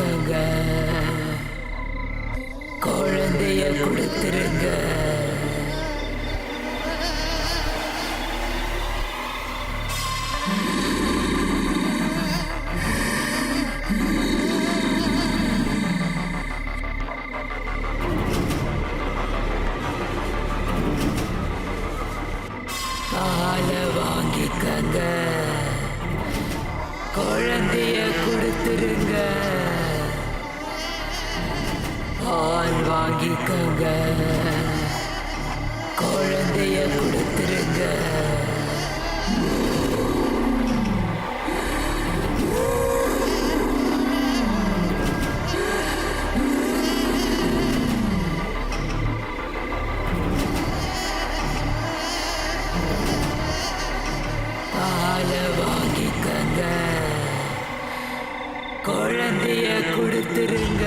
வாங்கிக்கங்க, குழந்தைய கொடுத்துருங்க. பாலை வாங்கிக்கங்க, குழந்தைய கொடுத்துருங்க. பால் வாங்கிக்கங்க, குழந்தைய கொடுத்துருங்க. பாலை வாங்கிக்கங்க, குழந்தைய கொடுத்துருங்க.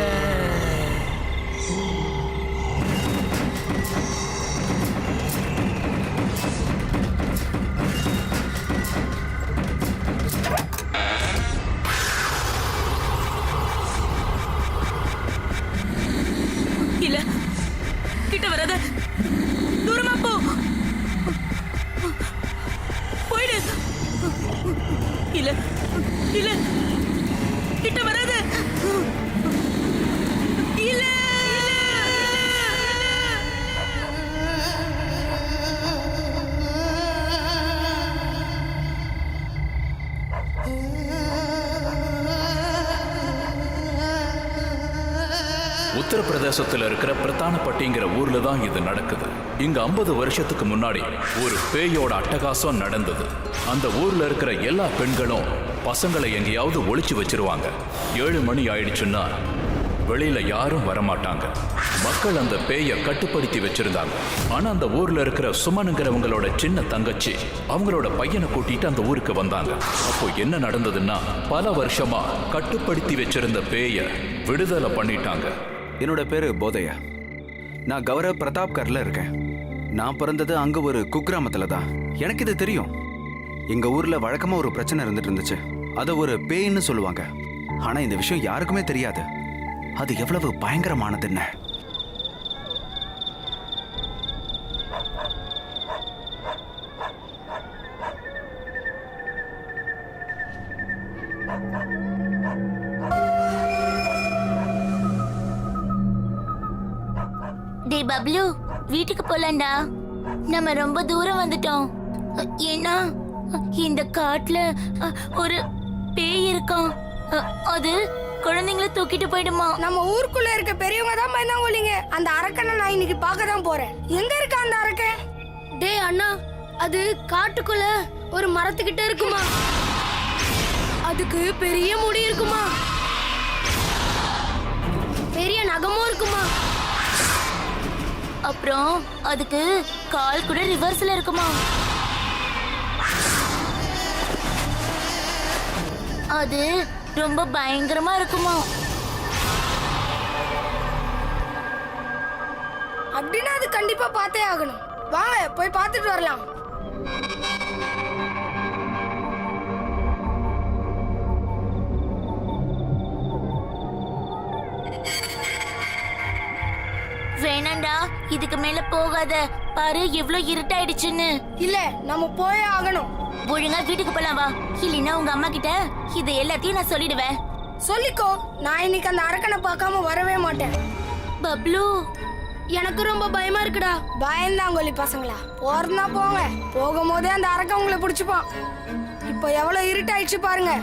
இல்ல, கிட்ட வராத, தூரமா போ, போயிடு. இல்ல இல்ல, கிட்ட வராத. இல்ல உத்தரப்பிரதேசத்துல இருக்கிற பிரதானப்பட்டிங்கிற ஊர்ல தான் இது நடக்குது. இங்க 50 வருஷத்துக்கு முன்னாடி ஒரு பேயோட அட்டகாசம் நடந்தது. அந்த ஊர்ல இருக்கிற எல்லா பெண்களும் பசங்களை எங்கேயாவது ஒளிச்சு வச்சிருவாங்க. 7 மணி ஆயிடுச்சுன்னா வெளியில யாரும் வரமாட்டாங்க. மக்கள் அந்த பேயை கட்டுப்படுத்தி வச்சிருந்தாங்க. ஆனா அந்த ஊர்ல இருக்கிற சுமனுங்கிறவங்களோட சின்ன தங்கச்சி அவங்களோட பையனை கூட்டிட்டு அந்த ஊருக்கு வந்தாங்க. அப்போ என்ன நடந்ததுன்னா, பல வருஷமா கட்டுப்படுத்தி வச்சிருந்த பேயை விடுதலை பண்ணிட்டாங்க. என்னோட பேரு போதையா. நான் கௌரவ் பிரதாப்கர்ல இருக்கேன். நான் பிறந்தது அங்க ஒரு குக்கிராமத்துல தான். எனக்கு இது தெரியும். எங்க ஊர்ல வழக்கமா ஒரு பிரச்சனை இருந்துட்டு இருந்துச்சு. அத ஒரு பேய்ன்னு சொல்லுவாங்க. ஆனா இந்த விஷயம் யாருக்குமே தெரியாது. அது எவ்வளவு பயங்கரமானதுன்னு. டே பப்ளு, வீட்டுக்கு போலாம்டா. நம்ம ரொம்ப தூரம் வந்துட்டோம். ஏன்னா இந்த காட்டுல ஒரு பேய் இருக்கான். அது குழந்தைங்களை தூக்கிட்டு போயிடுமா. நம்ம ஊருக்குள்ள இருக்க பெரியவங்க தான் பயந்தாங்கோலிங்க. அந்த அரக்கனை நான் இன்னைக்கு பார்க்க தான் போறேன். எங்க இருக்க அந்த அரக்கன்? டே அண்ணா, அது காட்டுக்குள்ள ஒரு மரத்துக்கிட்ட இருக்குமா. அதுக்கு பெரிய முடி இருக்குமா, பெரிய நகமும் இருக்குமா. அப்புறம் அதுக்கு கால் கூட ரிவர்ஸ்ல இருக்குமா. அது ரொம்ப பயங்கரமா இருக்குமா. அப்படின்னா அது கண்டிப்பா பார்த்தே ஆகணும். வாங்க போய் பார்த்துட்டு வரலாம். வேணாண்டா, இதுக்கு மேல போகாத. பாரு எவ்வளவு இருட்டாயிடுச்சுன்னு. இல்ல, நம்ம போயே ஆகணும். ஒழுங்கா வீட்டுக்கு போலாம் வா. இல்லைன்னா உங்க அம்மா கிட்ட இது எல்லாத்தையும் நான் சொல்லிடுவேன். சொல்லிக்கோ, நான் இன்னைக்கு அந்த அரக்கனை பார்க்காம வரவே மாட்டேன். பப்ளு, எனக்கு ரொம்ப பயமா இருக்குடா. பயந்தாங்கோலி பசங்களா, போறதுனா போங்க. போகும்போதே அந்த அரக்கன் உங்களை பிடிச்சுப்பான். இப்போ எவ்வளவு இருட்டாயிடுச்சு பாருங்க.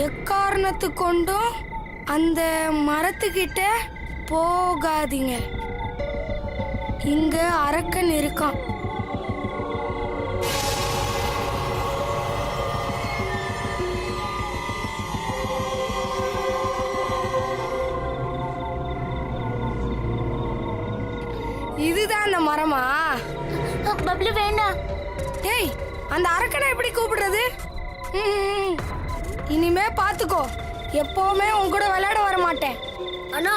எக்காரணத்து கொண்டும் அந்த மரத்துக்கிட்ட போகாதீங்க. இங்க அரக்கன் இருக்கான். மரமா? பப்ளு வேண்டாம். டேய், அந்த அரக்கனை எப்படி கூப்பிடுறது? ம், இனிமே பாத்துக்கோ, எப்பவுமே உன் கூட விளையாட வர மாட்டேன். அண்ணா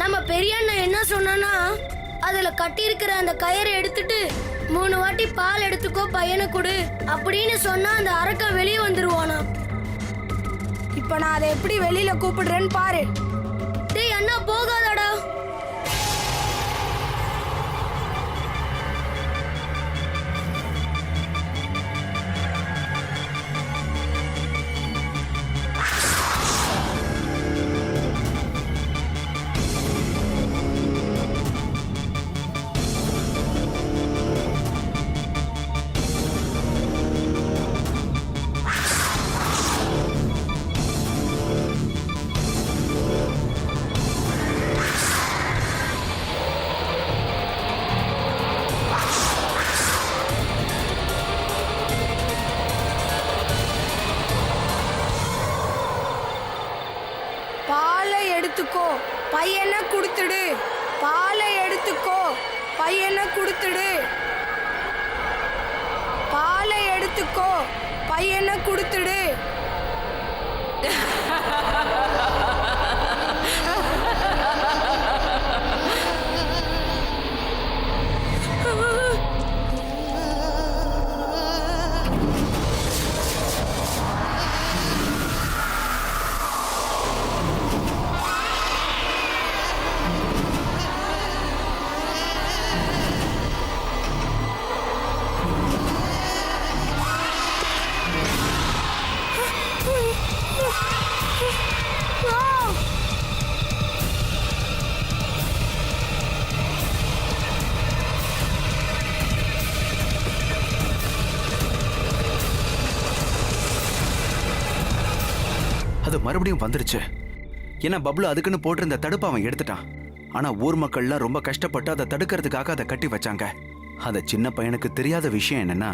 நம்ம பெரிய அண்ணன் என்ன சொன்னானா, அதுல கட்டி இருக்கிற அந்த கயிறை எடுத்துட்டு 3 வாட்டி பால் எடுத்துக்கோ பையனை கொடு அப்படின்னு சொன்னா அந்த அரக்கன் வெளியே வந்துருவானா. இப்ப நான் அதை எப்படி வெளியில கூப்பிடுறேன்னு பாரு. டேய் அண்ணா போகாதடா. பாலை எடுத்துக்கோ, பையனை கொடுத்துடு. பாலை எடுத்துக்கோ, பையனை கொடுத்துடு. பாலை எடுத்துக்கோ, பையனை கொடுத்துடு. அது மறுபடியும் வந்துருச்சு. ஏன்னா பப்ளு அதுக்குன்னு போட்டிருந்த தடுப்பை அவன் எடுத்துட்டான். ஆனா ஊர் மக்கள்லாம் ரொம்ப கஷ்டப்பட்டு அதை தடுக்கிறதுக்காக அதை கட்டி வச்சாங்க. அந்த சின்ன பையனுக்கு தெரியாத விஷயம் என்னன்னா,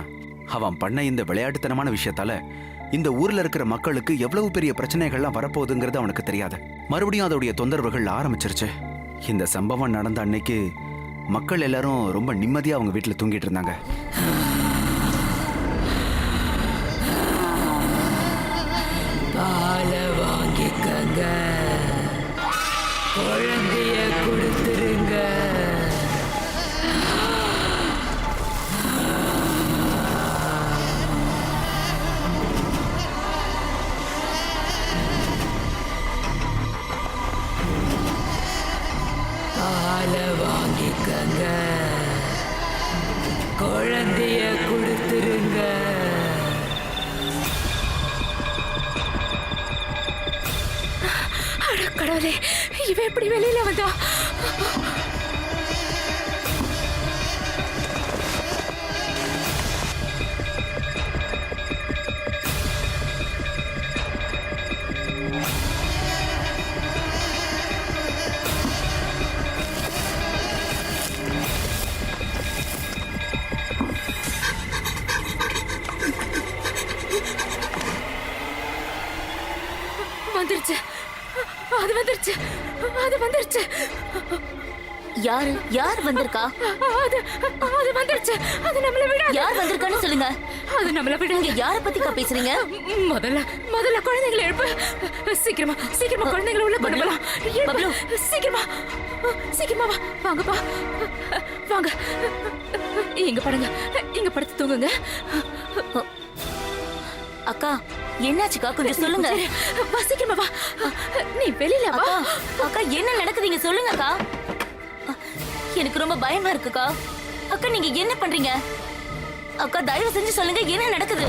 அவன் பண்ண இந்த விளையாட்டுத்தனமான விஷயத்தால இந்த ஊர்ல இருக்கிற மக்களுக்கு எவ்வளவு பெரிய பிரச்சனைகள்லாம் வரப்போகுதுங்கிறது அவனுக்கு தெரியாது. மறுபடியும் அதோடைய தொந்தரவுகள் ஆரம்பிச்சிருச்சு. இந்த சம்பவம் நடந்த அன்னைக்கு மக்கள் எல்லாரும் ரொம்ப நிம்மதியா அவங்க வீட்டுல தூங்கிட்டு இருந்தாங்க. பாலை வாங்கிக்கங்க, குழந்தைய கொடுத்துருங்க. பாலை வாங்கிக்கங்க, குழந்தைய கொடுத்துருங்க. கடவுளே, இவன் எப்படி வெளியில வந்தா? வந்துருச்சு, அது வந்துருச்சு, அது வந்துருச்சு. யார் வந்திருக்கா? அது அது வந்துருச்சு. அது நம்மள விட. யார் வந்திருக்கான்னு சொல்லுங்க. அது நம்மள விட. நீங்க யார பத்திக்கா பேசுறீங்க? முதல்ல குழந்தைகளை எழுப்பு. சீக்கிரமா குழந்தைகளை உள்ள கொண்டு போலாம். பப்ளு, சீக்கிரமா வா. வாங்கப்பா, வாங்க. இங்க படுங்க, இங்க படுத்து தூங்குங்க. அக்கா என்னாச்சுக்கா, கொஞ்சம் சொல்லுங்க. வா, சீக்கிரமா வா. நீ வெளியில வா. அக்கா என்ன நடக்குதுங்க சொல்லுங்க அக்கா. எனக்கு ரொம்ப பயமா இருக்குக்கா. அக்கா நீங்க என்ன பண்றீங்க? அக்கா தயவு செஞ்சு சொல்லுங்க, என்ன நடக்குது?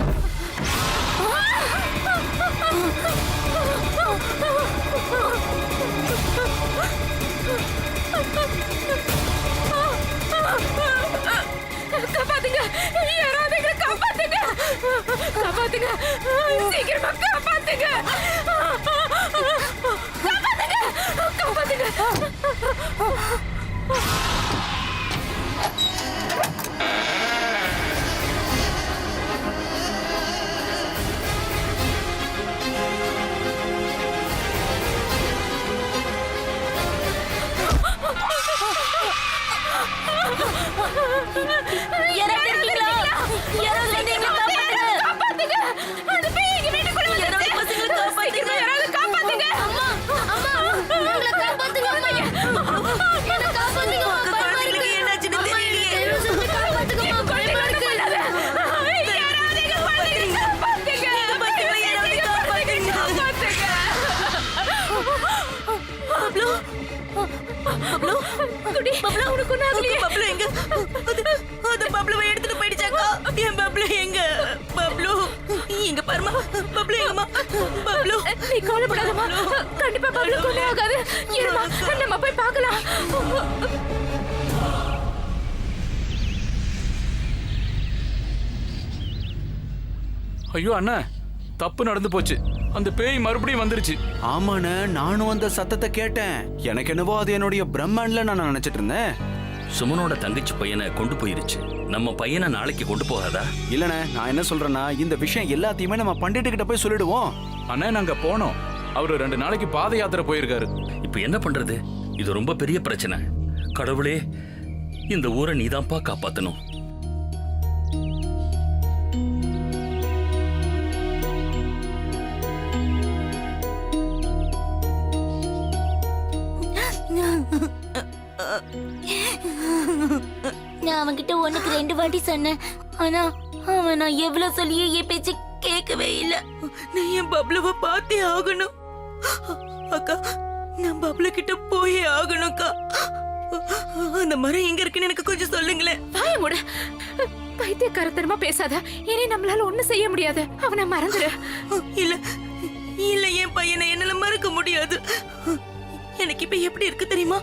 காப்பாத்துங்க, யாராவது எங்களை காப்பாத்துங்க, காப்பாத்துங்க, சீக்கிரமா காப்பாத்துங்க, காப்பாத்துங்க, காப்பாத்துங்க. சுடி உனக்கு ஒண்ணு ஆகலையே? பப்ளு எங்க? அது பப்ளுவை எடுத்துட்டு போயிடுச்சாக்கா. என் பப்ளு எங்க? பப்ளு எங்க பாருமா. பப்ளு எங்கம்மா? பப்ளு நீ கவலைப்படாதம்மா. கண்டிப்பா பப்ளுக்கு ஒண்ணு ஆகாது. இருமா, நம்ம போய் பார்க்கலாம். ஐயோ அண்ணா, தப்பு நடந்து போச்சு. அந்த பேய் மறுபடியும் வந்துருச்சு. ஆமாண்ணே, நானும் அந்த சத்தத்தை கேட்டேன். எனக்கு என்னவோ அது என்னுடைய பிரம்மன்ல நான் நினைச்சிட்டு இருந்தேன். சுமனோட தங்கச்சி பையனை கொண்டு போயிருச்சு. நம்ம பையனை நாளைக்கு கொண்டு போகாதா? இல்லண்ணே, நான் என்ன சொல்றேன்னா, இந்த விஷயம் எல்லாத்தையுமே நம்ம பண்டிட்டு கிட்ட போய் சொல்லிடுவோம். அண்ணா நாங்க போனோம். அவரு 2 நாளைக்கு பாத யாத்திரை போயிருக்காரு. இப்ப என்ன பண்றது? இது ரொம்ப பெரிய பிரச்சனை. கடவுளே, இந்த ஊரை நீதான்ப்பா காப்பாத்தணும். நான் அவன்கிட்ட 1க்கு 2 வாட்டி சொன்னேன். ஆனா அவன் நான் எவ்வளவு சொல்லியே என் பேச்சு கேட்கவே இல்ல. நான் என் பப்ளுவை பார்த்தே ஆகணும். அக்கா, நான் பப்ளு கிட்ட போயே ஆகணும்க்கா. அந்த மரம் எங்க இருக்குன்னு எனக்கு கொஞ்சம் சொல்லுங்களேன். வாய மூடு. பைத்தியக்காரத்தனமா பேசாத. இனி நம்மளால ஒண்ணும் செய்ய முடியாது. அவனை மறந்துடு. இல்ல இல்ல, என் பையனை என்னால மறக்க முடியாது. எனக்கு இப்ப எப்படி இருக்கு தெரியுமா?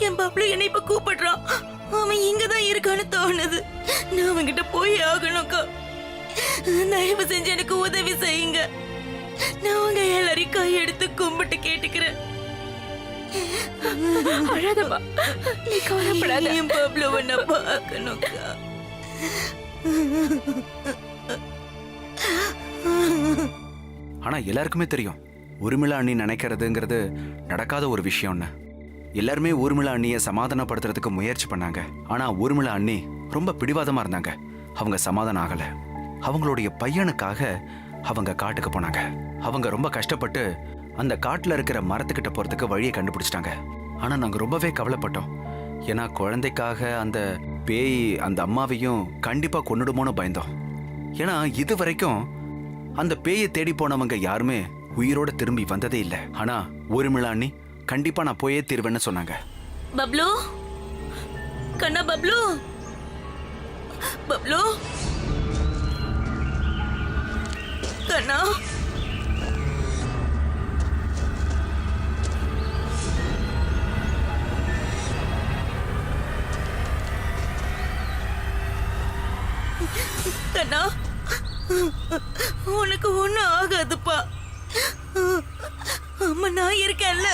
என் பப்ளு என்னை இப்ப கூப்பிடுறான். அவன் இங்கதான் இருக்கான்னு தோணுது. நான் அவன்கிட்ட போய் ஆகணும்க்கா. தயவு செஞ்சு எனக்கு உதவி செய்யுங்க. நான் உங்க எல்லாரையும் கையெடுத்து கும்பிட்டு கேட்டுக்கிறேன். அழாதப்பா, நீ கவலைப்படாத. என் பப்ளுவை நான் பார்க்கணும்க்கா. ஆனா எல்லாருக்குமே தெரியும், ஊர்மிளா அண்ணி நினைக்கிறதுங்கிறது நடக்காத ஒரு விஷயம்னு. எல்லாருமே ஊர்மிளா அண்ணியை சமாதானப்படுத்துறதுக்கு முயற்சி பண்ணாங்க. ஆனா ஊர்மிளா அண்ணி ரொம்ப பிடிவாதமா இருந்தாங்க. அவங்க சமாதானம் ஆகல. அவங்களுடைய பையனுக்காக அவங்க காட்டுக்கு போனாங்க. அவங்க ரொம்ப கஷ்டப்பட்டு அந்த காட்டுல இருக்கிற மரத்துக்கிட்ட போறதுக்கு வழியை கண்டுபிடிச்சிட்டாங்க. ஆனா நாங்க ரொம்பவே கவலைப்பட்டோம். ஏன்னா குழந்தைக்காக அந்த பேய் அந்த அம்மாவையும் கண்டிப்பா கொன்னுடுமோன்னு பயந்தோம். ஏன்னா இது வரைக்கும் அந்த பேயை தேடி போனவங்க யாருமே உயிரோட திரும்பி வந்ததே இல்லை. ஆனா ஊர்மிளா அண்ணி கண்டிப்பா நான் போயே தீர்வேன்னு சொன்னாங்க. பப்ளு, கண்ணா பப்ளு, பப்ளு, கண்ணா. கண்ணா, உனக்கு ஒண்ணும் ஆகாதுப்பா. அம்மா நான் இருக்கேன்ல.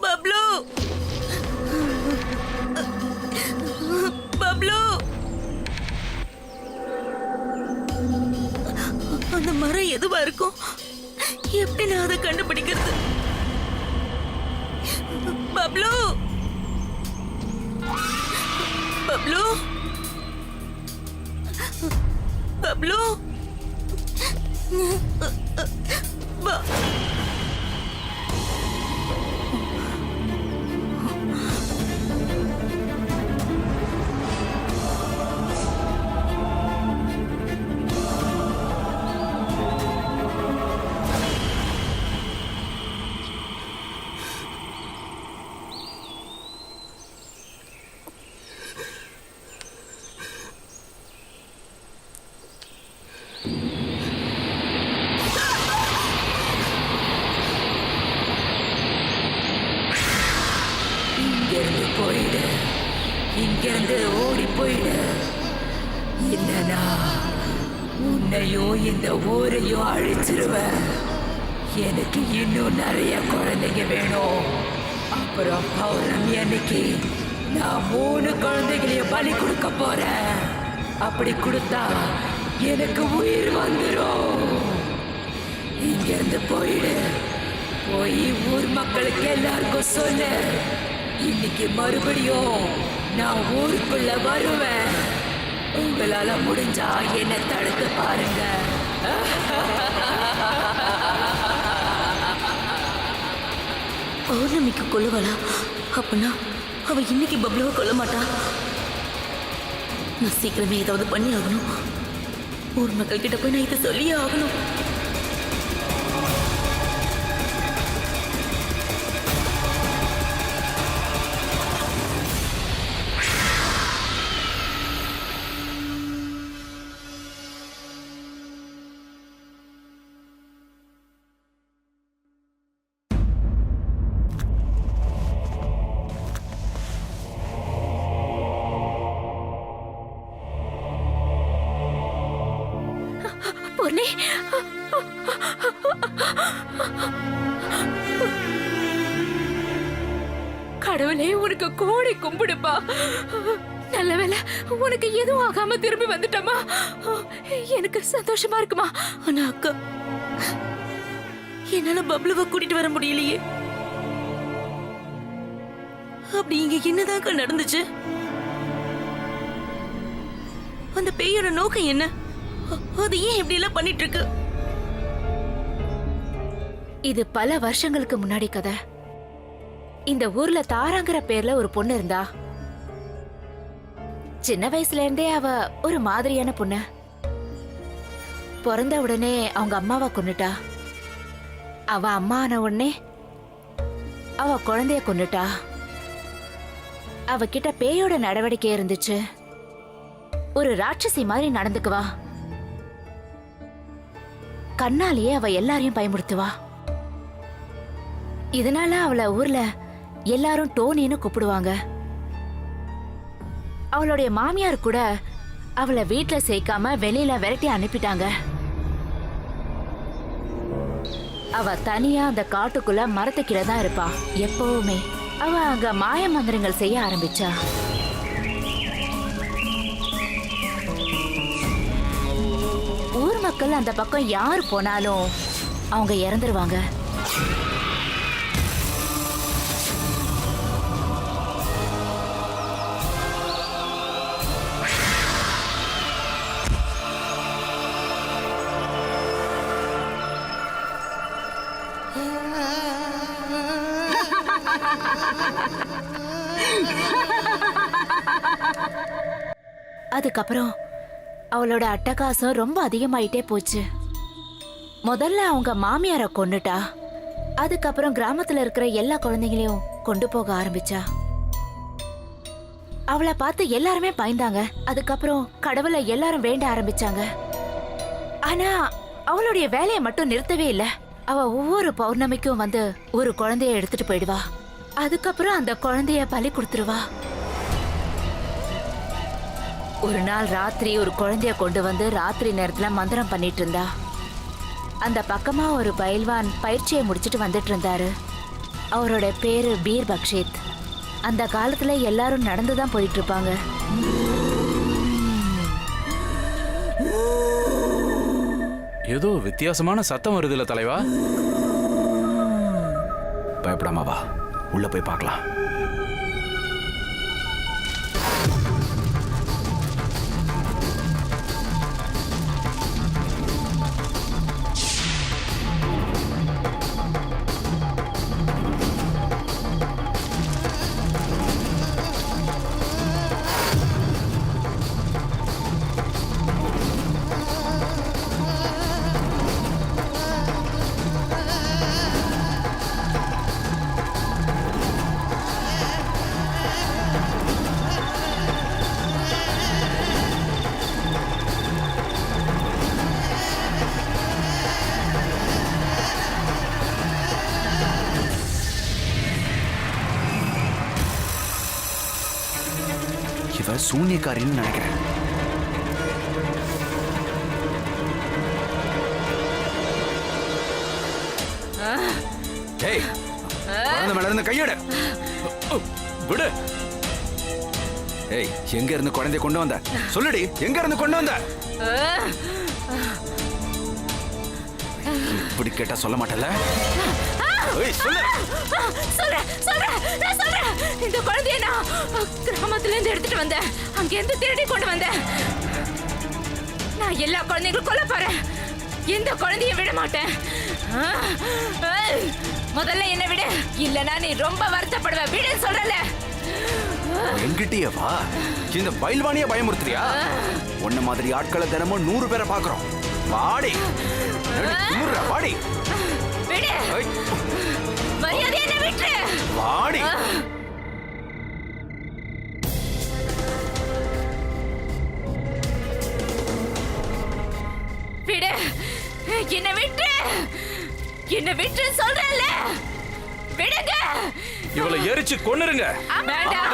பப்ளு, பப்ளு, அந்த மரம் எதுவா இருக்கும்? எப்படி நான் அதை கண்டுபிடிக்கிறது? பப்ளு, பப்ளு, பப்ளு, இங்கிருந்து போயிடு. இங்கிருந்து ஓடி போயிடு. இல்லனா உன்னையும் இந்த ஊரையும் அழிச்சிருவேன். எனக்கு இன்னும் நிறைய குழந்தைங்க வேணும். அப்புறம் பௌர்ணமி அன்னைக்கு நான் 3 குழந்தைகளையும் பலி கொடுக்க போறேன். அப்படி கொடுத்தா எனக்கு உயிர் வந்துடும். இங்கிருந்து போயிடு. போய் ஊர் மக்களுக்கு எல்லாருக்கும் சொல்லு, இன்னைக்கு மறுபடியும் நான் ஊருக்குள்ள வருவேன். உங்களால முடிஞ்சா என்ன தடுத்து பாருங்க. பௌர்ணமிக்கு கொல்லுவாளா? அப்பனா அவ இன்னைக்கு பப்ளுவை கொல்ல மாட்டா. நான் சீக்கிரமே ஏதாவது பண்ணி ஆகணும். ஊர் மக்கள் கிட்ட போய் நான் இதை சொல்லியே ஆகணும். பூர்ணி, கடவுளே உனக்கு கோடி கும்பிடுப்பா. நல்ல வேளை உனக்கு எதுவும் ஆகாம திரும்பி வந்துட்டமா. எனக்கு சந்தோஷமா இருக்குமா. ஆனா அக்கா, என்னால பப்ளுவை கூட்டிட்டு வர முடியலையே. அப்படி இங்க என்னதாக்கா நடந்துச்சு? அந்த பேயோட நோக்கம் என்ன? அது ஏன் இப்படி எல்லாம் பண்ணிட்டு இருக்கு? இது பல வருஷங்களுக்கு முன்னாடி கதை. இந்த ஊர்ல தாராங்கிற பேர்ல ஒரு பொண்ணு இருந்தா. சின்ன வயசுல இருந்தே அவ ஒரு மாதிரியான பொண்ணு. பிறந்த உடனே அவங்க அம்மாவை கொன்னுட்டா. அவ அம்மா ஆன உடனே அவ குழந்தைய கொன்னுட்டா. அவகிட்ட பேயோட நடவடிக்கை இருந்துச்சு. ஒரு ராட்சசி மாதிரி நடந்துக்குவா. கண்ணாலேயே அவ எல்லாரையும் பயமுறுத்துவா. இதனால அவளை ஊர்ல எல்லாரும் டோனின்னு கூப்பிடுவாங்க. அவளுடைய மாமியார் கூட அவளை வீட்டுல சேர்க்காம வெளியில விரட்டி அனுப்பிட்டாங்க. அவ தனியா அந்த காட்டுக்குள்ள மரத்துக்கீழ தான் இருப்பா எப்பவுமே. அவ அங்க மாய மந்திரங்கள் செய்ய ஆரம்பிச்சா. ஊர் மக்கள் அந்த பக்கம் யார் போனாலும் அவங்க இறந்துருவாங்க. அதுக்கப்புறம் அவளோட அட்டகாசம் ரொம்ப அதிகமாயிட்டே போச்சு. முதல்ல அவங்க மாமியார கொன்னுட்டா. அதுக்கப்புறம் கிராமத்துல இருக்கிற எல்லா குழந்தைங்களையும் கொண்டு போக ஆரம்பிச்சா. அவளை பார்த்து எல்லாருமே பயந்தாங்க. அதுக்கப்புறம் கடவுளை எல்லாரும் வேண்ட ஆரம்பிச்சாங்க. ஆனா அவளுடைய வேலையை மட்டும் நிறுத்தவே இல்லை. அவ ஒவ்வொரு பௌர்ணமிக்கும் வந்து ஒரு குழந்தைய எடுத்துட்டு போயிடுவா. அதுக்கப்புறம் அந்த குழந்தைய பலி கொடுத்துருவா. ஒரு நாள் ராத்திரி ஒரு குழந்தைய கொண்டு வந்து ராத்திரி நேரத்துல மந்திரம் பண்ணிட்டு இருந்தா. அந்த பக்கமா ஒரு பயில்வான் பயிற்சியை முடிச்சிட்டு வந்துட்டு இருந்தாரு. அவரோட பேரு பீர் பக்ஷித். அந்த காலத்துல எல்லாரும் நடந்துதான் போயிட்டு இருப்பாங்க. ஏதோ வித்தியாசமான சத்தம் வருதுல்ல தலைவா? பயப்படாம வா, உள்ள போய் பார்க்கலாம். இவ சூன்யக்காரின்னு நினைக்கிறேன். ஏய், குழந்தை மேல இருந்து கையெடு. விடு. ஏய், எங்க இருந்து குழந்தைய கொண்டு வந்த? சொல்லுடி, எங்க இருந்து கொண்டு வந்த? இப்படி கேட்டா சொல்ல மாட்டல? இந்த குழந்தைய நான் கிராமத்துல இருந்து எடுத்துட்டு வந்தேன். அங்க இருந்து திருடி கொண்டு வந்தேன். நான் எல்லா குழந்தைகளும் கொல்ல போறேன். எந்த குழந்தையும் விட மாட்டேன். முதல்ல என்ன விடு, இல்லனா நீ ரொம்ப வருத்தப்படுவ. விடு சொல்றல. என்கிட்டயே வா. இந்த பயில்வானிய பயமுறுத்துறியா? உன்ன மாதிரி ஆட்களை தினமும் 100 பேரை பாக்குறோம். வாடி வாடி. விடு. மரியாதை என்ன விட்டு வாடி. விடு. என்ன விட்டு. என்ன விட்டு சொல்றல. விடுங்க. இவளை எரிச்சு கொன்னுருங்க. வேண்டாம்.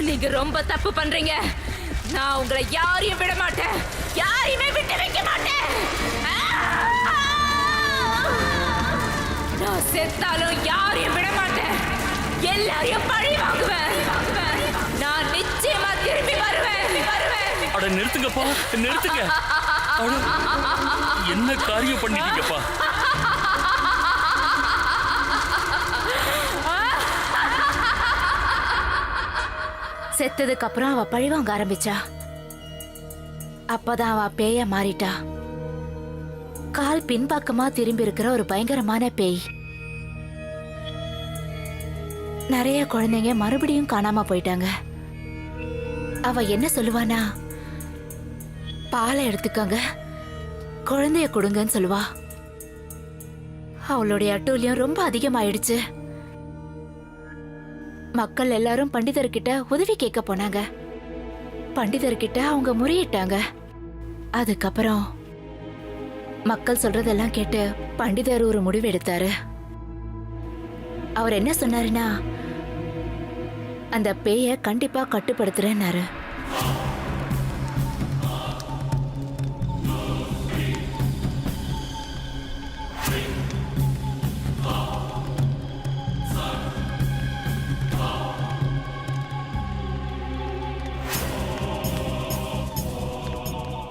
நீங்க ரொம்ப தப்பு பண்றீங்க. நான் உங்களை யாரையும் விட மாட்டேன், யாரையுமே விட்டு வைக்க மாட்டேன். நான் செத்தாலும் யாரையும் விட மாட்டேன், எல்லாரையும் பழி வாங்குவேன். நான் நிச்சயமா திரும்பி வருவேன். அட நிறுத்துங்கப்பா, நிறுத்துங்க. அட, என்ன காரியம் பண்ணிட்டீங்கப்பா? செத்ததுக்கு அப்புறம் அவ பழிவாங்க ஆரம்பிச்சா. அப்பதான் அவ பேய மாறிட்டா. கால் பின்பக்கமா திரும்பி இருக்கிற ஒரு பயங்கரமான பேய். நிறைய குழந்தைங்க மறுபடியும் காணாம போயிட்டாங்க. அவ என்ன சொல்லுவானா, பாலை எடுத்துக்கங்க, குழந்தைய கொடுங்கன்னு சொல்லுவா. அவளுடைய அட்டூழியம் ரொம்ப அதிகமாயிடுச்சு. மக்கள் எல்லாரும் பண்டிதர்கிட்ட உதவி கேட்க போனாங்க. பண்டிதர்கிட்ட அவங்க முறையிட்டாங்க. அதுக்கப்புறம் மக்கள் சொல்றதெல்லாம் கேட்டு பண்டிதர் ஒரு முடிவு எடுத்தாரு. அவர் என்ன சொன்னாருன்னா, அந்த பேய கண்டிப்பா கட்டுப்படுத்துறேன்னாரு.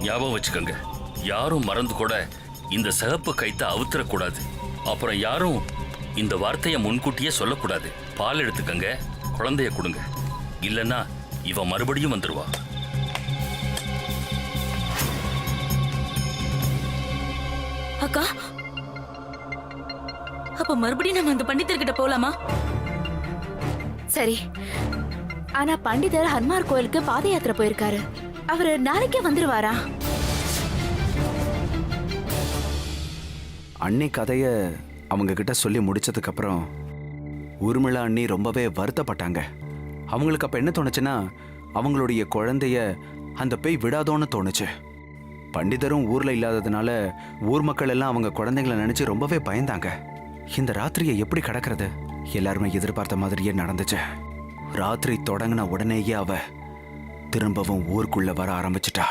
ஞாபகம் வச்சுக்கோங்க, யாரும் மறந்து கூட இந்த சிகப்பு கைத்தை அவுத்துறக்கூடாது. அப்புறம் யாரும் இந்த வார்த்தையை முன்கூட்டியே சொல்லக்கூடாது. பால் எடுத்துக்கங்க, குழந்தைய கொடுங்க, இல்லைன்னா இவ மறுபடியும் வந்துருவா. அக்கா, அப்ப மறுபடியும் நம்ம அந்த பண்டிதர்கிட்ட போலாமா? சரி, ஆனா பண்டிதர் ஹனுமார் கோயிலுக்கு பாத யாத்திரை போயிருக்காரு. அவரு நாளைக்கே வந்துருவாரா? அண்ணி கதைய அவங்க கிட்ட சொல்லி முடிச்சதுக்கு அப்புறம் ஊர்மிளா அண்ணி ரொம்பவே வருத்தப்பட்டாங்க. அவங்களுக்கு அப்ப என்ன தோணுச்சுன்னா, அவங்களுடைய குழந்தைய அந்த பேய் விடாதோன்னு தோணுச்சு. பண்டிதரும் ஊர்ல இல்லாததுனால ஊர் மக்கள் எல்லாம் அவங்க குழந்தைங்களை நினைச்சு ரொம்பவே பயந்தாங்க. இந்த ராத்திரியை எப்படி கடக்கிறது? எல்லாருமே எதிர்பார்த்த மாதிரியே நடந்துச்சு. ராத்திரி தொடங்கின உடனேயே அவ திரும்பவும் ஊருக்குள்ள வர ஆரம்பிச்சிட்டா.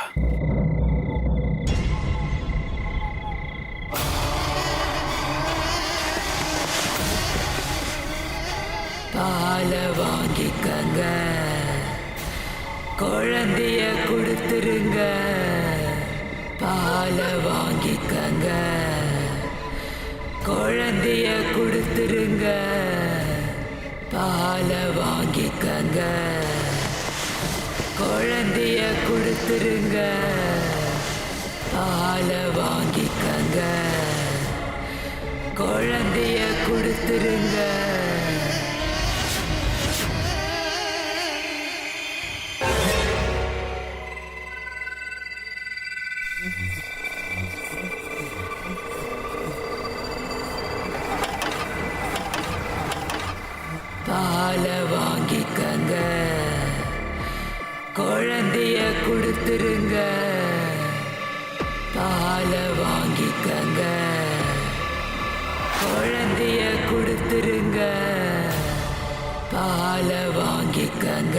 பால வாங்கிக்கங்க, குழந்தைய கொடுத்துருங்க. பால வாங்கிக்கங்க, குழந்தைய கொடுத்துருங்க. பால வாங்கிக்கங்க, குழந்தைய கொடுத்துருங்க. பால வாங்கிக்கங்க, குழந்தைய கொடுத்துருங்க. பால வாங்கிக்கங்க, குழந்தைய கொடுத்துருங்க. பால வாங்கிக்கங்க, குழந்தைய கொடுத்துருங்க. பால வாங்கிக்கங்க.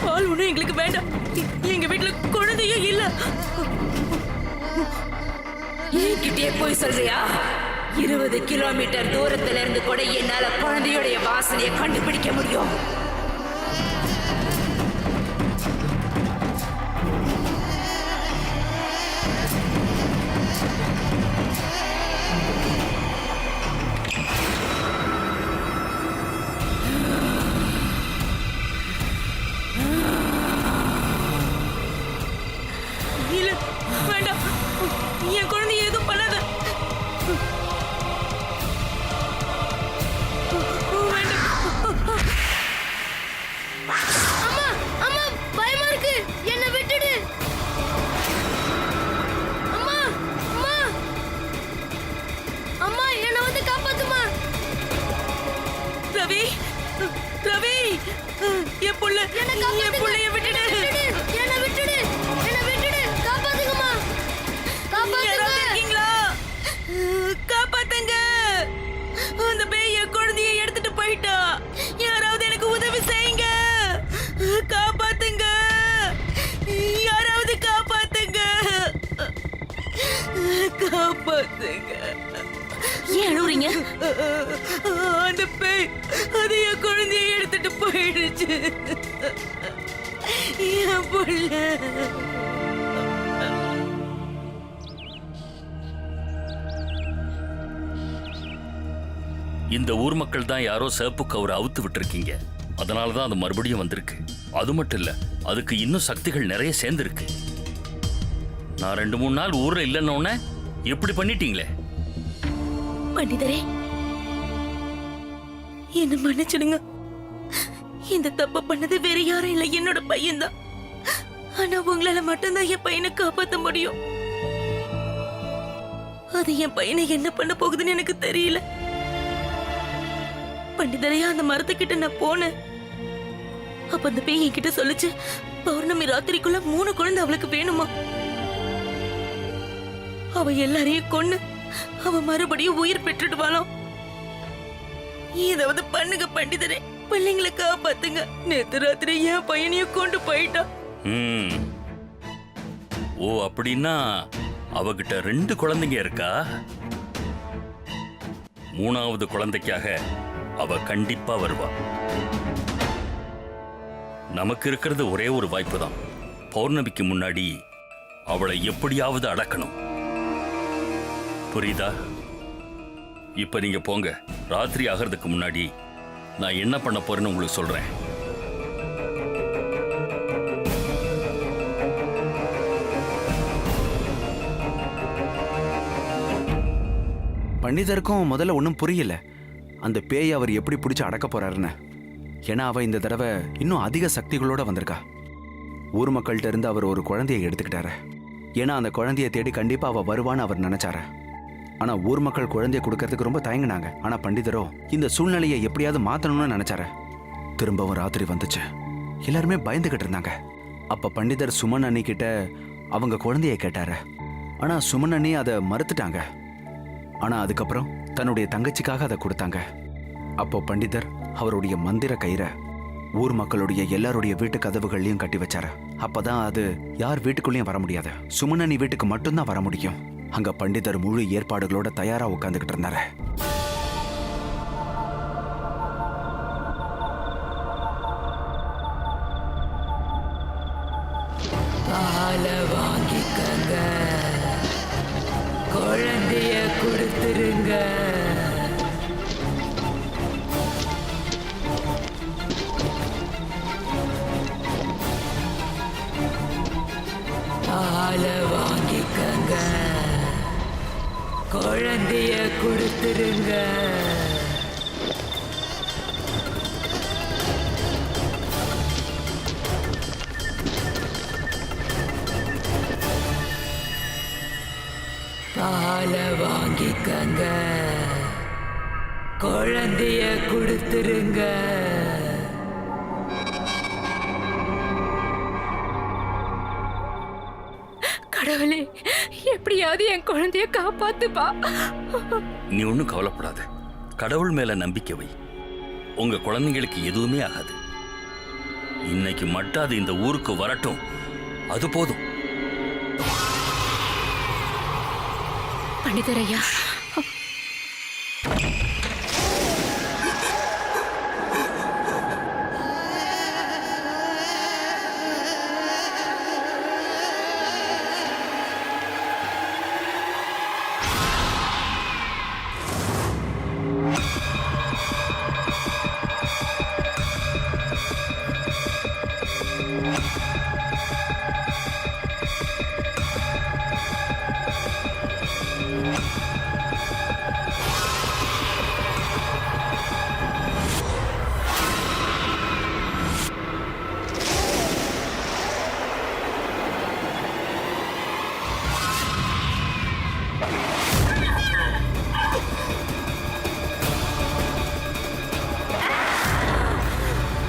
பால் ஒண்ணும் எங்களுக்கு வேண்டாம். எங்க வீட்டுல குழந்தையே இல்ல. என்கிட்டயே போய் சொல்றியா? 20 கிலோமீட்டர் தூரத்துல இருந்து கூட என்னால குழந்தையுடைய வாசனையை கண்டுபிடிக்க முடியும். இல்ல, வேண்டாம். என் குழந்தைய எதுவும் பண்ணாத. அம்மா அம்மா பயமா இருக்கு, என்ன விட்டுடு. அம்மா அம்மா அம்மா என்ன வந்து காப்பாத்துமா. ரவி, ரவி, என் புள்ள, என் புள்ளைய விட்டுடு. என்ன விட்டுடு, என்ன விட்டுடு, காப்பாத்துங்கம்மா, யாராவது காப்பாத்துங்க. இருக்கீங்களா? காப்பாத்துங்க. காப்பாத்துங்க. ஏன் அழுவுறீங்க? அந்த பேய் அது என் குழந்தைய எடுத்துட்டு போயிடுச்சு. என் புள்ள. இந்த ஊர் மக்கள் தான் யாரோ சிவப்பு கவுரை அவுத்து விட்டுருக்கீங்க. அதனால தான் அது மறுபடியும் வந்திருக்கு. அது மட்டும் இல்ல, அதுக்கு இன்னும் சக்திகள் நிறைய சேர்ந்துருக்கு. நான் 2-3 நாள் ஊர்ல இல்லைன்னொன்னே எப்படி பண்ணிட்டீங்களே? பண்டிதரே, என்ன மன்னிச்சிடுங்க. இந்த தப்ப பண்ணது வேற யாரும் இல்ல, என்னோட பையன்தான். ஆனா உங்களால மட்டும்தான் என் பையனை காப்பாத்த முடியும். அது என் பையனை என்ன பண்ண போகுதுன்னு எனக்கு தெரியல. பண்டிதரையா, அந்த மரத்துக்கிட்ட நான் போனேன். அப்ப அந்த பேய் என்கிட்ட சொல்லுச்சு, பௌர்ணமி ராத்திரிக்குள்ள 3 குழந்தை அவளுக்கு வேணுமா. அவ எல்லாரையும் கொன்னு அவ மறுபடியும் உயிர் பெற்றுடுவாளாம். ஏதாவது பண்ணுங்க பண்டிதரே, பிள்ளைங்களை காப்பாத்துங்க. நேத்து ராத்திரி என் பையனையும் கொண்டு போயிட்டா. ஓ, அப்படின்னா அவகிட்ட 2 குழந்தைங்க இருக்கா? 3வது குழந்தைக்காக அவ கண்டிப்பா வருவா. நமக்கு இருக்கிறது ஒரே ஒரு வாய்ப்பு தான். பௌர்ணமிக்கு முன்னாடி அவளை எப்படியாவது அடக்கணும். புரியுதா? இப்ப நீங்க போங்க. ராத்திரி ஆகிறதுக்கு முன்னாடி நான் என்ன பண்ண போறேன்னு உங்களுக்கு சொல்றேன். பண்டிதருக்கும் முதல்ல ஒன்றும் புரியல, அந்த பேய் அவர் எப்படி பிடிச்சி அடக்க போறாருன்னு. ஏன்னா அவ இந்த தடவை இன்னும் அதிக சக்திகளோட வந்திருக்கா. ஊர் மக்கள்கிட்ட இருந்து அவர் ஒரு குழந்தையை எடுத்துக்கிட்டாரு. ஏன்னா அந்த குழந்தையை தேடி கண்டிப்பா அவ வருவான்னு அவர் நினைச்சாரு. ஆனா ஊர் மக்கள் குழந்தையை கொடுக்கறதுக்கு ரொம்ப தயங்கினாங்க. ஆனா பண்டிதரோ இந்த சூழ்நிலையை எப்படியாவது மாத்தணும்னு நினைச்சாரு. திரும்பவும் ராத்திரி வந்துச்சு. எல்லாருமே பயந்துகிட்டு இருந்தாங்க. அப்ப பண்டிதர் சுமன் அண்ணி கிட்ட அவங்க குழந்தையை கேட்டாரு. ஆனா சுமன் அண்ணி அதை மறுத்துட்டாங்க. ஆனா அதுக்கப்புறம் தன்னுடைய தங்கச்சிக்காக அதை கொடுத்தாங்க. அப்போ பண்டிதர் அவருடைய மந்திர கயிறை ஊர் மக்களுடைய எல்லாருடைய வீட்டு கதவுகள்லையும் கட்டி வச்சாரு. அப்பதான் அது யார் வீட்டுக்குள்ளேயும் வர முடியாது. சுமனனி வீட்டுக்கு மட்டும்தான் வர முடியும். அங்க பண்டிதர் முழு ஏற்பாடுகளோட தயாரா உட்கார்ந்துகிட்டு இருந்தாரு. பாலை வாங்கிக்கங்க, குழந்தைய கொடுத்துருங்க. பாலை வாங்கிக்கங்க, குழந்தைய கொடுத்துருங்க. பாலை வாங்கிக்கங்க, குழந்தைய கொடுத்துருங்க. கடவுளே, எப்படியாவது என் குழந்தைய காப்பாத்துப்பா. நீ ஒன்றும் கவலைப்படாத. கடவுள் மேல நம்பிக்கை வை. உங்க குழந்தைங்களுக்கு எதுவுமே ஆகாது. இன்னைக்கு மட்டும் அது இந்த ஊருக்கு வரட்டும், அது போதும். பண்டிதரையா,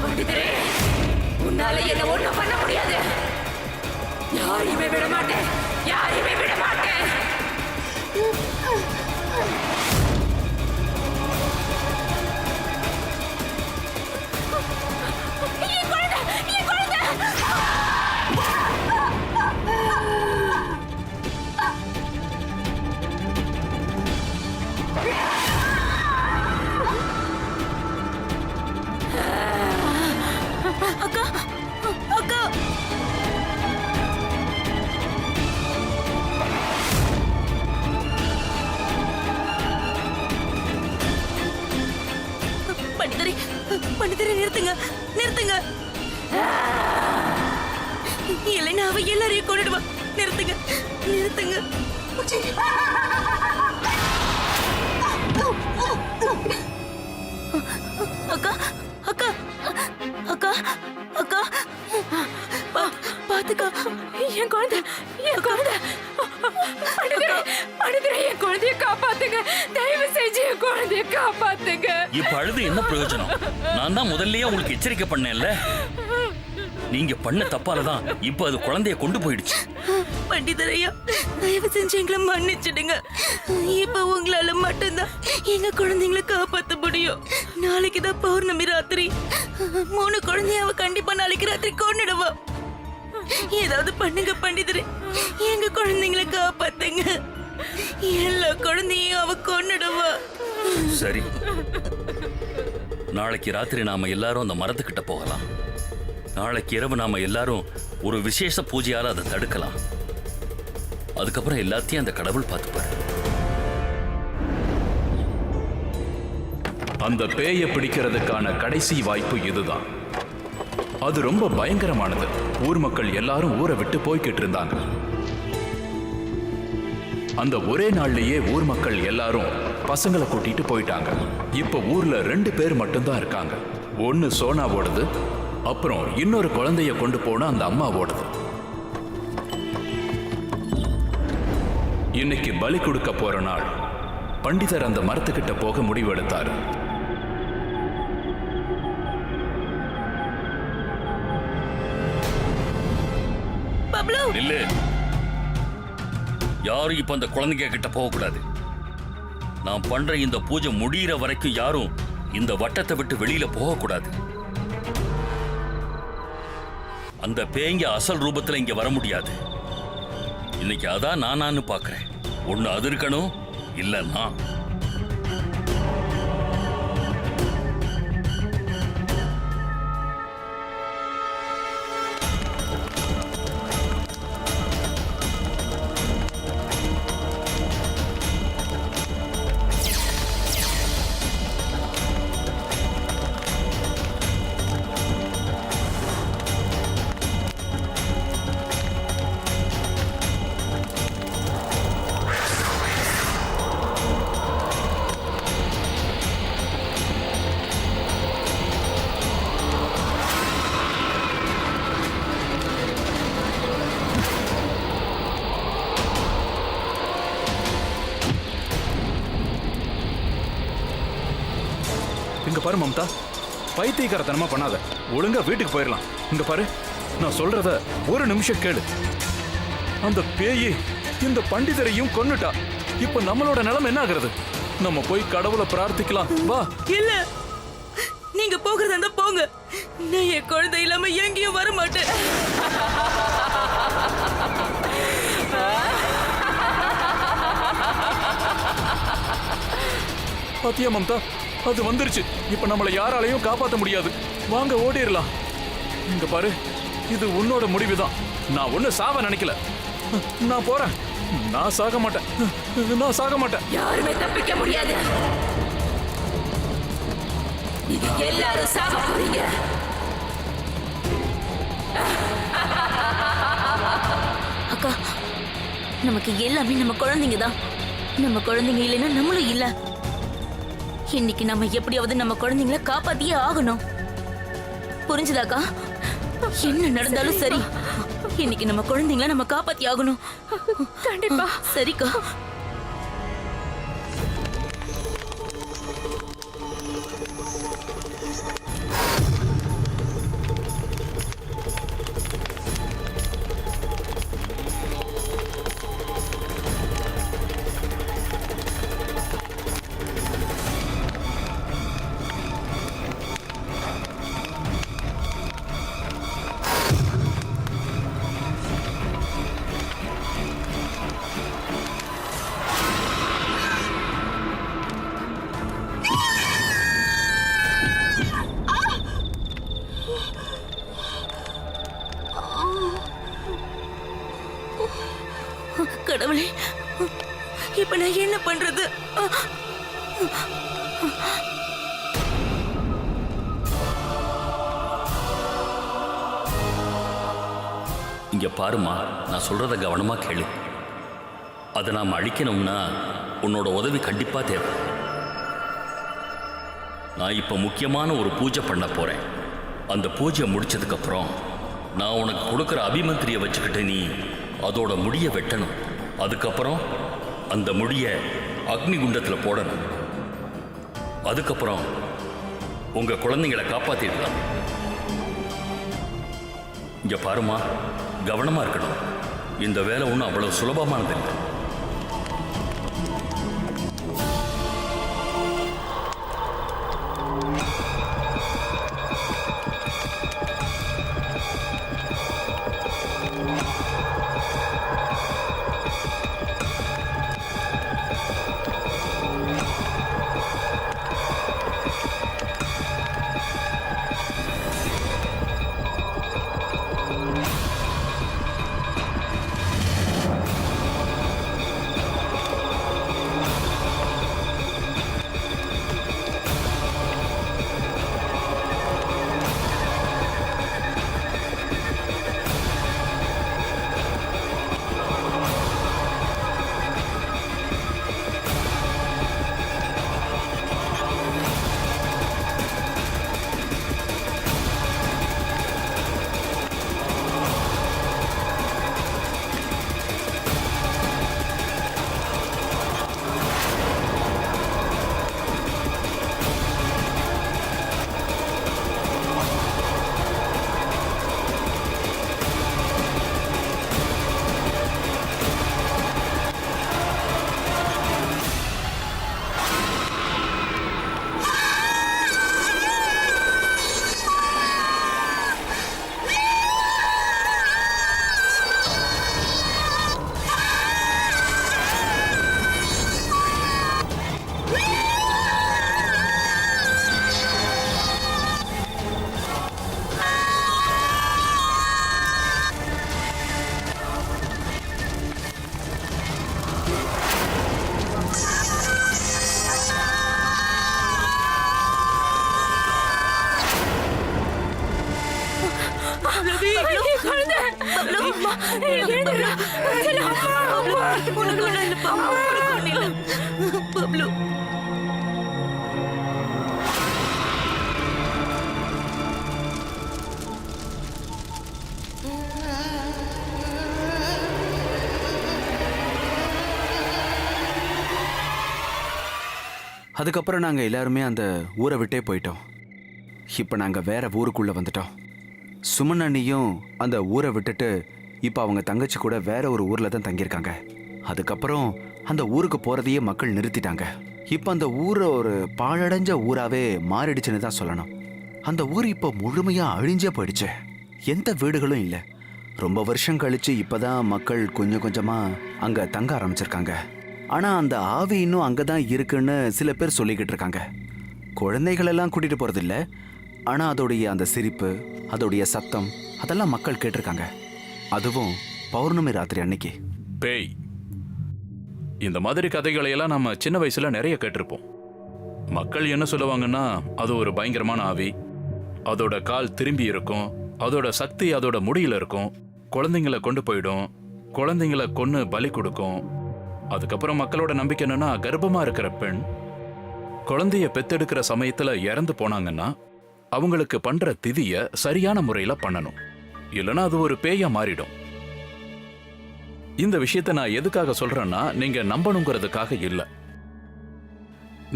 பண்டிதரே, உன்னால என்ன ஒண்ணும் பண்ண முடியாது. யாரையுமே விட மாட்டேன், யாரையுமே விட மாட்டேன். பண்டிதரே, பண்டிதரே நிறுத்துங்க, நிறுத்துங்க. இல்லைன்னா அவ எல்லாரையும் கொண்டுடுவா. நிறுத்துங்க, நிறுத்துங்க. அக்கா, அக்கா, அக்கா, அக்கா, பாத்துக்கா. என் குழந்தை, என் குழந்தை. பண்டிதரே, என் குழந்தைய காப்பாத்துங்க. தயவு செஞ்சு என் குழந்தைய காப்பாத்துங்க. இப்ப அழுது என்ன பிரயோஜனம்? நான் தான் முதல்லயே உங்களுக்கு எச்சரிக்கை பண்ணேன்ல. நீங்க பண்ண தப்பாலதான் இப்ப அது குழந்தைய கொண்டு போயிடுச்சு. பண்டிதரையா, தயவு செஞ்சு எங்களை மன்னிச்சிடுங்க. இப்ப உங்களால மட்டும்தான் எங்க குழந்தைங்களை காப்பாத்த முடியும். நாளைக்கு தான் பௌர்ணமி ராத்திரி. 3 குழந்தைய அவ கண்டிப்பா நாளைக்கு ராத்திரி கொன்னுடுவா. ஏதாவது பண்ணுங்க பண்டிதரே, எங்க குழந்தைங்களை காப்பாத்துங்க. எல்லா குழந்தையும் அவ கொன்னுடுவா. சரி, நாளைக்கு ராத்திரி நாம எல்லாரும் அந்த மரத்துக்கிட்ட போகலாம். நாளைக்கு இரவு நாம எல்லாரும் ஒரு விசேஷ பூஜையால அதை தடுக்கலாம். அதுக்கப்புறம் எல்லாத்தையும் அந்த கடவுள் பார்த்துப்பாரு. அந்த பேயை பிடிக்கிறதுக்கான கடைசி வாய்ப்பு இதுதான். அது ரொம்ப பயங்கரமானது. ஊர் மக்கள் எல்லாரும் ஊரை விட்டு போய்கிட்டு இருந்தாங்க. அந்த ஒரே நாள்லயே ஊர் மக்கள் எல்லாரும் பசங்களை கூட்டிட்டு போயிட்டாங்க. இப்ப ஊர்ல 2 பேர் மட்டும்தான் இருக்காங்க. ஒன்னு சோனாவோடது, அப்புறம் இன்னொரு குழந்தைய கொண்டு போன அந்த அம்மாவோடது. இன்னைக்கு பலி கொடுக்க போற நாள். பண்டிதர் அந்த மரத்துக்கிட்ட போக முடிவெடுத்தாரு. இல்ல, யாரும் இப்ப அந்த குழந்தைங்க கிட்ட போக கூடாது. நான் பண்ற இந்த பூஜை முடியிற வரைக்கும் யாரும் இந்த வட்டத்தை விட்டு வெளியில போக கூடாது. அந்த பேய்ங்க அசல் ரூபத்துல இங்க வர முடியாது. இன்னைக்கு அதான் நானான்னு பாக்குறேன். ஒண்ணு அது இருக்கணும், இல்லன்னா இங்க பாரு மம்தா, பைத்தியக்காரத்தனமா பண்ணாத. ஒழுங்கா வீட்டுக்கு போயிடலாம். இங்க பாரு, நான் சொல்றத ஒரு நிமிஷம் கேளு. அந்த பேயி இந்த பண்டிதரையும் கொன்னுட்டா. இப்ப நம்மளோட நிலைமை என்ன ஆகுறது? நம்ம போய் கடவுளை பிரார்த்திக்கலாம். வா. இல்ல, நீங்க போகிறதா இருந்தா போங்க. நான் என் குழந்தை இல்லாம எங்கேயும் வர மாட்டேன். பாத்தியா மம்தா, அது வந்துருச்சு. இப்ப நம்மளை யாராலையும் காப்பாற்ற முடியாது. வாங்க ஓடிடலாம். இங்க பாரு, இது உன்னோட முடிவுதான். நான் ஒண்ணு சாவ நினைக்கல. நான் போறேன். நான் சாக மாட்டேன். நான் சாக மாட்டேன். யாருமே தப்பிக்க முடியாது. நீங்க எல்லாரும் சாக போறீங்க. அக்கா, நமக்கு எல்லாமே நம்ம குழந்தைங்க தான். நம்ம குழந்தைங்க இல்லைன்னா நம்மளும் இல்ல. இன்னைக்கு நம்ம எப்படியாவது நம்ம குழந்தைங்கள காப்பாத்தியே ஆகணும். புரிஞ்சுதாக்கா? என்ன நடந்தாலும் சரி, இன்னைக்கு நம்ம குழந்தைங்கள நம்ம காப்பாத்தி ஆகணும். கண்டிப்பா. சரிக்கா. கடவுளே, இப்ப நான் என்ன பண்றது? இங்க பாருமா, நான் சொல்றத கவனமா கேளு. அதை நாம் அழிக்கணும்னா உன்னோட உதவி கண்டிப்பா தேவை. நான் இப்ப முக்கியமான ஒரு பூஜை பண்ண போறேன். அந்த பூஜை முடிச்சதுக்கு அப்புறம் நான் உனக்கு கொடுக்குற அபிமந்திரியை வச்சுக்கிட்டு நீ அதோட முடியை வெட்டணும். அதுக்கப்புறம் அந்த முடியை அக்னி குண்டத்தில் போடணும். அதுக்கப்புறம் உங்க குழந்தைங்களை காப்பாத்திடலாம். இங்க பாருமா, கவனமா இருக்கணும். இந்த வேலை ஒன்றும் அவ்வளவு சுலபமானது இல்லை. பப்ளு, அதுக்கப்புறம் நாங்கள் எல்லாருமே அந்த ஊரை விட்டே போயிட்டோம். இப்போ நாங்கள் வேற ஊருக்குள்ளே வந்துட்டோம். சுமன் அண்ணியும் அந்த ஊரை விட்டுட்டு இப்போ அவங்க தங்கச்சி கூட வேற ஒரு ஊரில் தான் தங்கியிருக்காங்க. அதுக்கப்புறம் அந்த ஊருக்கு போகிறதையே மக்கள் நிறுத்திட்டாங்க. இப்போ அந்த ஊரை ஒரு பாழடைஞ்ச ஊராகவே மாறிடுச்சுன்னு தான் சொல்லணும். அந்த ஊர் இப்போ முழுமையாக அழிஞ்சே போயிடுச்சு. எந்த வீடுகளும் இல்லை. ரொம்ப வருஷம் கழிச்சு இப்போதான் மக்கள் கொஞ்சம் கொஞ்சமாக அங்கே தங்க ஆரம்பிச்சிருக்காங்க. ஆனால் அந்த ஆவி இன்னும் அங்கே தான் இருக்குன்னு சில பேர் சொல்லிக்கிட்டு இருக்காங்க. குழந்தைகளெல்லாம் கூட்டிகிட்டு போகிறதில்ல, ஆனால் அதோடைய அந்த சிரிப்பு, அதோடைய சத்தம், அதெல்லாம் மக்கள் கேட்டிருக்காங்க. அதுவும் பௌர்ணமி ராத்திரி அன்னைக்கு. பேய், இந்த மாதிரி கதைகளை எல்லாம் நம்ம சின்ன வயசுல நிறைய கேட்டிருப்போம். மக்கள் என்ன சொல்லுவாங்கன்னா, அது ஒரு பயங்கரமான ஆவி, அதோட கால் திரும்பி இருக்கும், அதோட சக்தி அதோட முடியில இருக்கும், குழந்தைங்களை கொண்டு போயிடும், குழந்தைங்களை கொன்னு பலி கொடுக்கும். அதுக்கப்புறம் மக்களோட நம்பிக்கை என்னன்னா, கர்ப்பமா இருக்கிற பெண் குழந்தைய பெத்தெடுக்கிற சமயத்துல இறந்து போனாங்கன்னா அவங்களுக்கு பண்ற திதிய சரியான முறையில பண்ணணும், இல்லைன்னா அது ஒரு பேயா மாறிடும். இந்த விஷயத்த நான் எதுக்காக சொல்றேன்னா, நீங்க நம்பணுங்கிறதுக்காக இல்ல.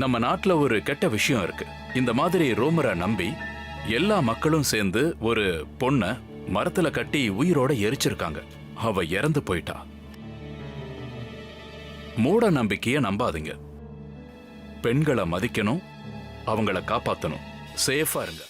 நம்ம நாட்டுல ஒரு கெட்ட விஷயம் இருக்கு. இந்த மாதிரி ரோமரை நம்பி எல்லா மக்களும் சேர்ந்து ஒரு பொண்ண மரத்துல கட்டி உயிரோட எரிச்சிருக்காங்க. அவ இறந்து போயிட்டா. மூட நம்பிக்கைய நம்பாதீங்க. பெண்களை மதிக்கணும், அவங்கள காப்பாத்தணும். சேஃபா இருங்க.